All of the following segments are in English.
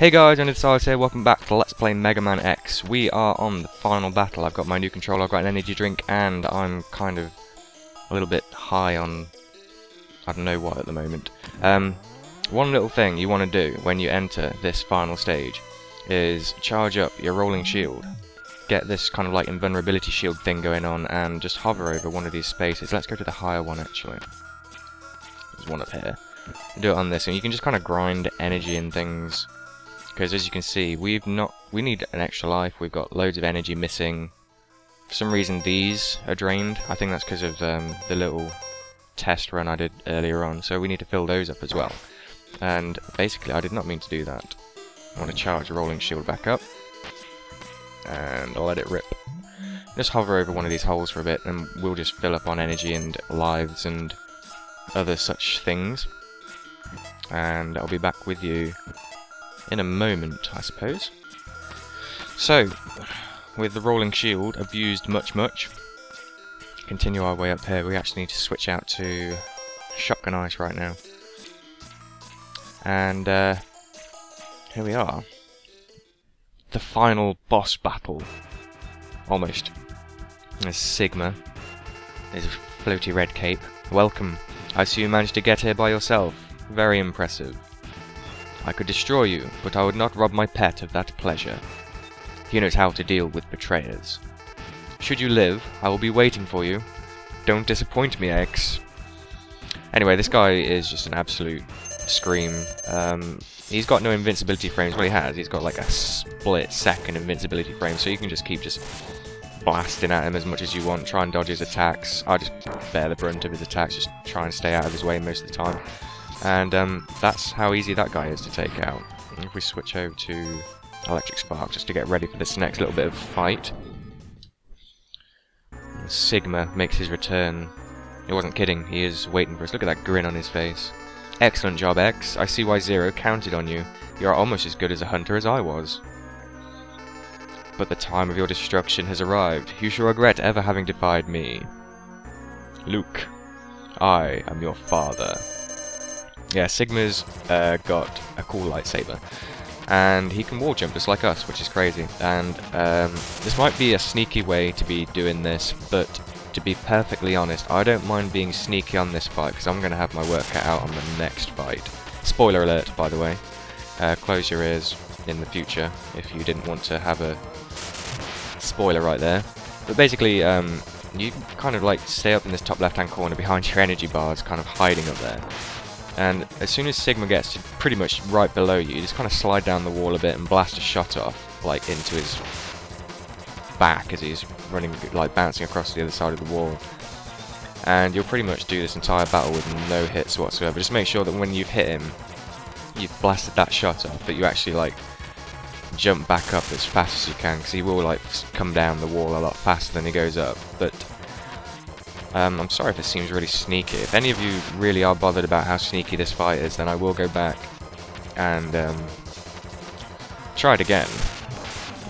Hey guys, Silas here, welcome back to Let's Play Megaman X. We are on the final battle. I've got my new controller, I've got an energy drink, and I'm kind of a little bit high on I don't know what at the moment. One little thing you want to do when you enter this final stage is charge up your rolling shield. Get this kind of like invulnerability shield thing going on and just hover over one of these spaces. Let's go to the higher one actually. There's one up here. Do it on this and you can just kind of grind energy and things. Because as you can see, we need an extra life, we've got loads of energy missing. For some reason these are drained. I think that's because of the little test run I did earlier on, so we need to fill those up as well. And basically I did not mean to do that. I want to charge the rolling shield back up. And I'll let it rip. Just hover over one of these holes for a bit and we'll just fill up on energy and lives and other such things. And I'll be back with you in a moment, I suppose. So, with the rolling shield abused much, continue our way up here. We actually need to switch out to shotgun ice right now. And here we are. The final boss battle. Almost. There's Sigma. There's a floaty red cape. Welcome. I see you managed to get here by yourself. Very impressive. I could destroy you, but I would not rob my pet of that pleasure. He knows how to deal with betrayers. Should you live, I will be waiting for you. Don't disappoint me, X. Anyway, this guy is just an absolute scream. He's got no invincibility frames. Well, he has. He's got like a split-second invincibility frame, so you can just keep blasting at him as much as you want. Try and dodge his attacks. I just bear the brunt of his attacks. Just try and stay out of his way most of the time. And that's how easy that guy is to take out. And if we switch over to Electric Spark just to get ready for this next little bit of fight. Sigma makes his return. He wasn't kidding, he is waiting for us. Look at that grin on his face. Excellent job, X. I see why Zero counted on you. You are almost as good as a hunter as I was. But the time of your destruction has arrived. You shall regret ever having defied me. Luke, I am your father. Yeah, Sigma's got a cool lightsaber, and he can wall jump just like us, which is crazy. And this might be a sneaky way to be doing this, but to be perfectly honest, I don't mind being sneaky on this fight, because I'm going to have my work cut out on the next fight. Spoiler alert, by the way. Close your ears in the future, if you didn't want to have a spoiler right there. But basically, you kind of like stay up in this top left-hand corner behind your energy bars, kind of hiding up there. And as soon as Sigma gets to pretty much right below you, just kind of slide down the wall a bit and blast a shot off, like into his back as he's running, like bouncing across the other side of the wall. And you'll pretty much do this entire battle with no hits whatsoever. Just make sure that when you've hit him, you've blasted that shot off, that you actually like jump back up as fast as you can, because he will like come down the wall a lot faster than he goes up. But I'm sorry if it seems really sneaky. If any of you really are bothered about how sneaky this fight is, then I will go back and try it again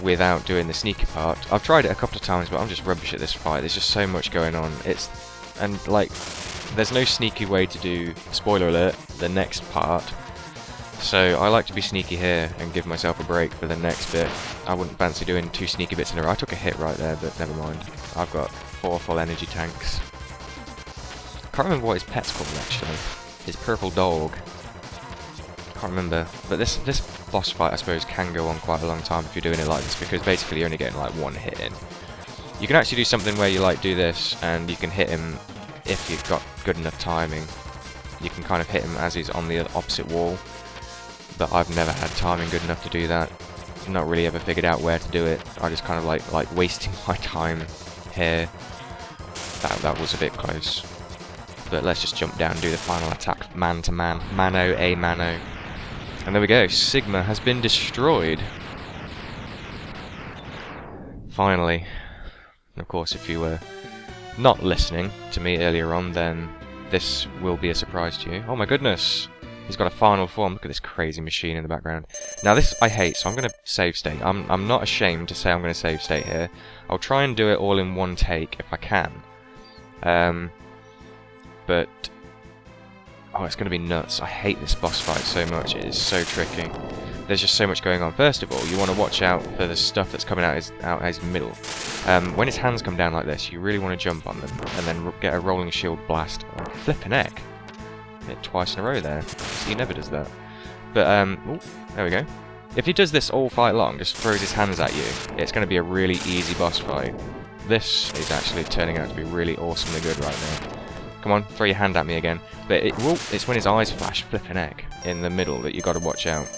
without doing the sneaky part. I've tried it a couple of times, but I'm just rubbish at this fight. There's just so much going on. There's no sneaky way to do, spoiler alert, the next part. So I like to be sneaky here and give myself a break for the next bit. I wouldn't fancy doing 2 sneaky bits in a row. I took a hit right there, but never mind. I've got 4 full energy tanks. Can't remember what his pet's called actually. His purple dog. Can't remember. But this boss fight I suppose can go on quite a long time if you're doing it like this, because basically you're only getting like 1 hit in. You can actually do something where you like do this and you can hit him if you've got good enough timing. You can kind of hit him as he's on the opposite wall. But I've never had timing good enough to do that. Not really ever figured out where to do it. I just kind of like wasting my time here. That was a bit close. But let's just jump down and do the final attack, man to man, mano a mano. And there we go, Sigma has been destroyed. Finally. And of course, if you were not listening to me earlier on, then this will be a surprise to you. Oh my goodness, he's got a final form. Look at this crazy machine in the background. Now this I hate, so I'm going to save state. I'm not ashamed to say I'm going to save state here. I'll try and do it all in one take if I can. But oh, it's going to be nuts. I hate this boss fight so much. It is so tricky. there's just so much going on. First of all, you want to watch out for the stuff that's coming out his middle. When his hands come down like this, you really want to jump on them, and then get a rolling shield blast. Oh, flippin' heck. Hit twice in a row there. He never does that. But, oh, there we go. If he does this all fight long, just throws his hands at you, it's going to be a really easy boss fight. This is actually turning out to be really awesomely good right now. Come on, throw your hand at me again. But it's when his eyes flash, flippin' heck, in the middle that you got to watch out.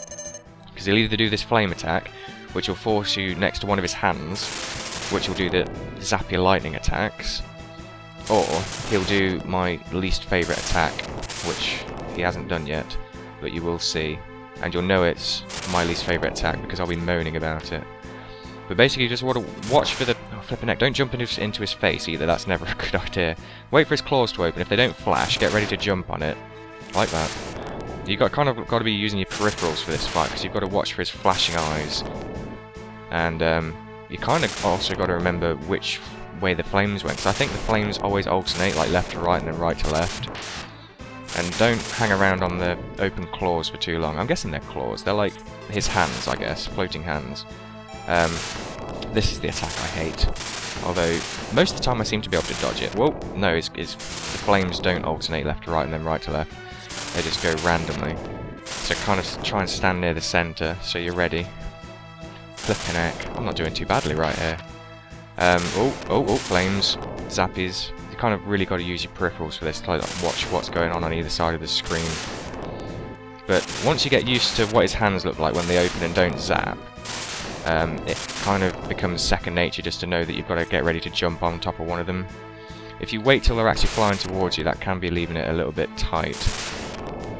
Because he'll either do this flame attack, which will force you next to one of his hands, which will do the zappy lightning attacks, or he'll do my least favourite attack, which he hasn't done yet, but you will see. And you'll know it's my least favourite attack because I'll be moaning about it. But basically you just want to watch for the... Oh, flippin' heck, don't jump into his face either, that's never a good idea. Wait for his claws to open. If they don't flash, get ready to jump on it. Like that. You've got to be using your peripherals for this fight, because you've got to watch for his flashing eyes. And you kind of also got to remember which way the flames went, because I think the flames always alternate, like left to right and then right to left. And don't hang around on the open claws for too long. I'm guessing they're claws. They're like his hands, I guess. Floating hands. This is the attack I hate. Although, most of the time I seem to be able to dodge it. Whoa! No, the flames don't alternate left to right and then right to left. They just go randomly. So kind of try and stand near the centre, so you're ready. Flippin' heck. I'm not doing too badly right here. Oh, flames. Zappies. You kind of really got to use your peripherals for this to like, watch what's going on either side of the screen. But once you get used to what his hands look like when they open and don't zap, it kind of becomes second nature just to know that you've got to get ready to jump on top of one of them. If you wait till they're actually flying towards you, that can be leaving it a little bit tight.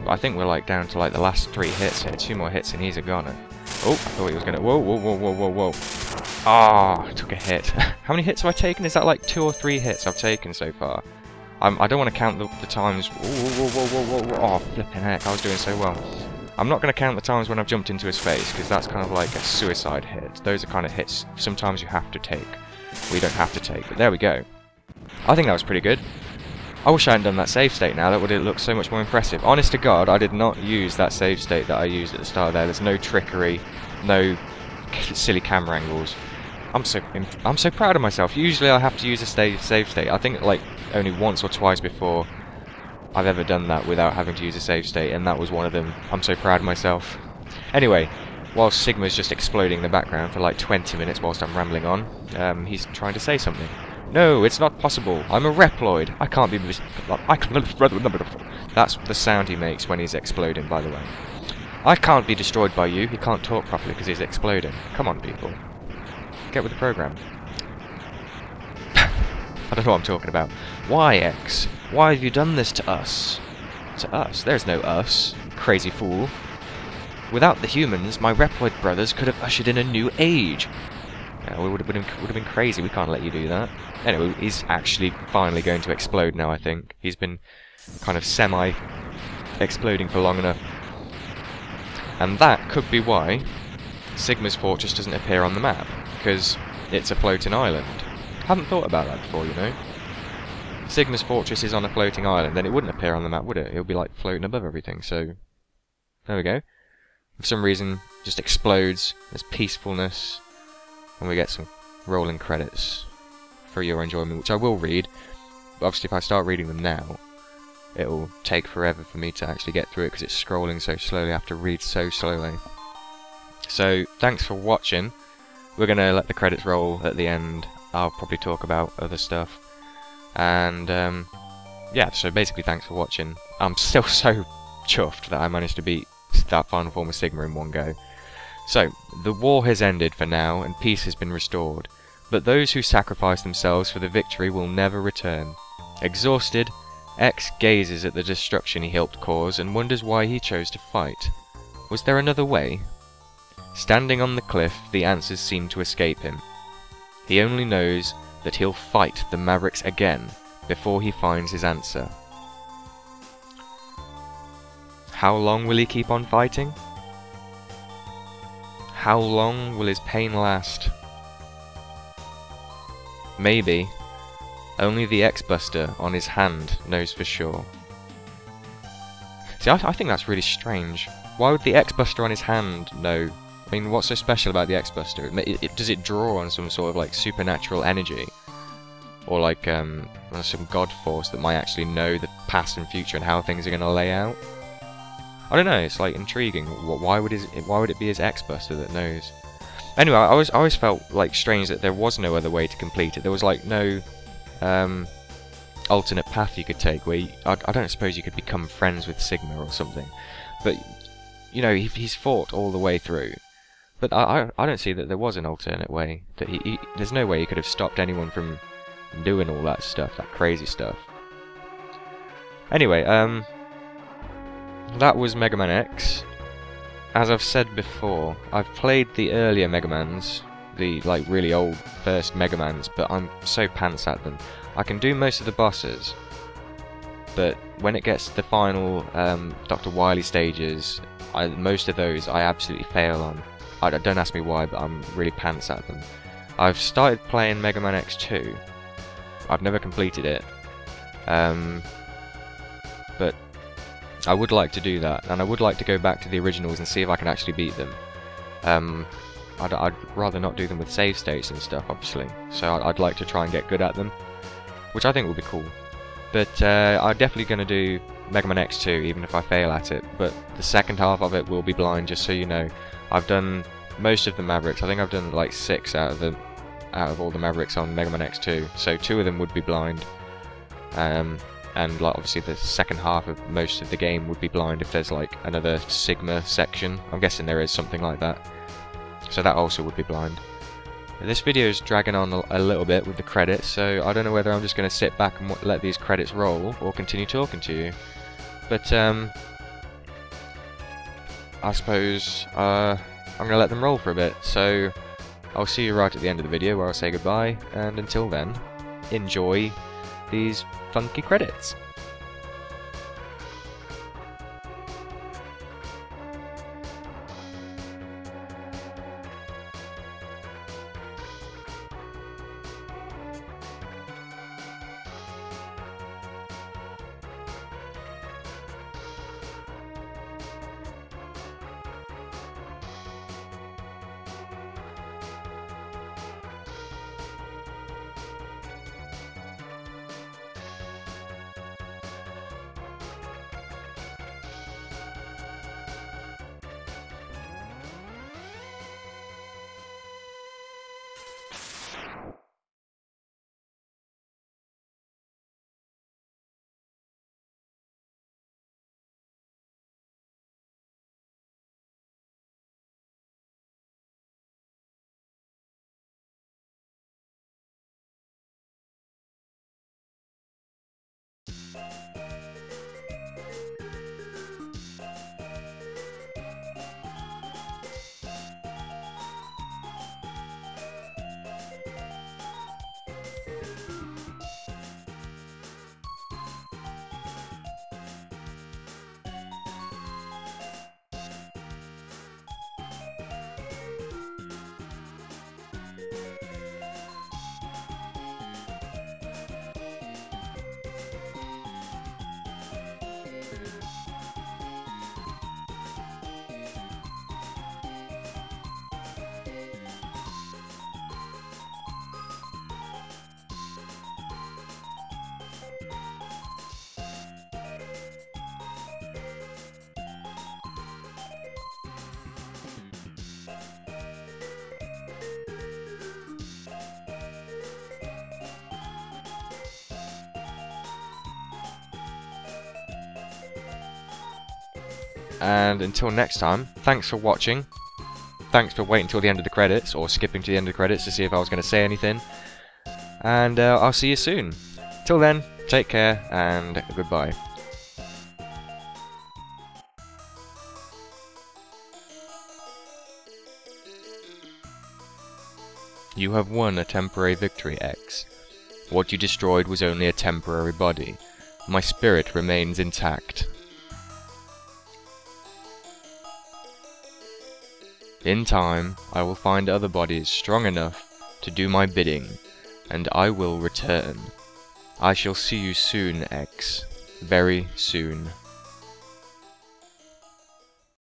But I think we're like down to like the last 3 hits here. 2 more hits and he's a goner. Oh, I thought he was gonna... Whoa. Ah, I took a hit. How many hits have I taken? Is that like 2 or 3 hits I've taken so far? I don't want to count the times... Whoa. Oh, flipping heck, I was doing so well. I'm not going to count the times when I've jumped into his face, because that's kind of like a suicide hit. Those are kind of hits sometimes you have to take. We don't have to take, but there we go. I think that was pretty good. I wish I hadn't done that save state now, that would have looked so much more impressive. Honest to God, I did not use that save state that I used at the start there. There's no trickery, no silly camera angles. I'm so proud of myself. Usually I have to use a save state. I think like only once or twice before I've ever done that without having to use a save state, and that was one of them. I'm so proud of myself. Anyway, whilst Sigma's just exploding in the background for like 20 minutes whilst I'm rambling on, he's trying to say something. No, it's not possible. I'm a Reploid. I can't be... That's the sound he makes when he's exploding, by the way. I can't be destroyed by you. He can't talk properly because he's exploding. Come on, people. Get with the program. I don't know what I'm talking about. Why, X? Why have you done this to us? To us? There's no us, crazy fool. Without the humans, my Reploid brothers could have ushered in a new age. Yeah, we would have been crazy. We can't let you do that. Anyway, he's actually finally going to explode now, I think. He's been kind of semi-exploding for long enough. And that could be why Sigma's fortress doesn't appear on the map, because it's a floating island. Haven't thought about that before, you know. If Sigma's fortress is on a floating island, then it wouldn't appear on the map, would it? It would be like floating above everything, so... There we go. For some reason, just explodes. There's peacefulness. And we get some rolling credits for your enjoyment, which I will read. But obviously if I start reading them now, it'll take forever for me to actually get through it because it's scrolling so slowly. I have to read so slowly. So, thanks for watching. We're going to let the credits roll at the end. I'll probably talk about other stuff. And, yeah, so basically thanks for watching. I'm still so chuffed that I managed to beat that final form of Sigma in one go. So, the war has ended for now, and peace has been restored. But those who sacrifice themselves for the victory will never return. Exhausted, X gazes at the destruction he helped cause and wonders why he chose to fight. Was there another way? Standing on the cliff, the answers seem to escape him. He only knows that he'll fight the Mavericks again before he finds his answer. How long will he keep on fighting? How long will his pain last? Maybe only the X-Buster on his hand knows for sure. See, I think that's really strange. Why would the X-Buster on his hand know? I mean, what's so special about the X-Buster? Does it draw on some sort of like supernatural energy? Or like some god force that might actually know the past and future and how things are going to lay out? I don't know, it's like intriguing. Why would it be his X-Buster that knows? Anyway, I always felt like strange that there was no other way to complete it. There was like no alternate path you could take where I don't suppose you could become friends with Sigma or something. But you know, he's fought all the way through. But I don't see that there was an alternate way. That there's no way he could have stopped anyone from doing all that stuff, that crazy stuff. Anyway, that was Mega Man X. As I've said before, I've played the earlier Mega Mans, the like really old first Mega Mans, but I'm so pants at them. I can do most of the bosses, but when it gets to the final Dr. Wily stages, most of those I absolutely fail on. Don't ask me why, but I'm really pants at them. I've started playing Mega Man X2. I've never completed it, but I would like to do that, and I would like to go back to the originals and see if I can actually beat them. I'd rather not do them with save states and stuff, obviously, so I'd like to try and get good at them, which I think will be cool. But I'm definitely going to do Mega Man X2, even if I fail at it, but the second half of it will be blind, just so you know. I've done most of the Mavericks. I think I've done like 6 out of all the Mavericks on Mega Man X2, so 2 of them would be blind. And like obviously the second half of most of the game would be blind if there's like another Sigma section. I'm guessing there is something like that. So that also would be blind. This video is dragging on a little bit with the credits, so I don't know whether I'm just going to sit back and let these credits roll or continue talking to you. But I suppose I'm going to let them roll for a bit, so I'll see you right at the end of the video where I'll say goodbye, and until then, enjoy these funky credits. And until next time, thanks for watching. Thanks for waiting till the end of the credits, or skipping to the end of the credits to see if I was going to say anything. And I'll see you soon. Till then, take care, and goodbye. You have won a temporary victory, X. What you destroyed was only a temporary body. My spirit remains intact. In time, I will find other bodies strong enough to do my bidding, and I will return. I shall see you soon, X. Very soon.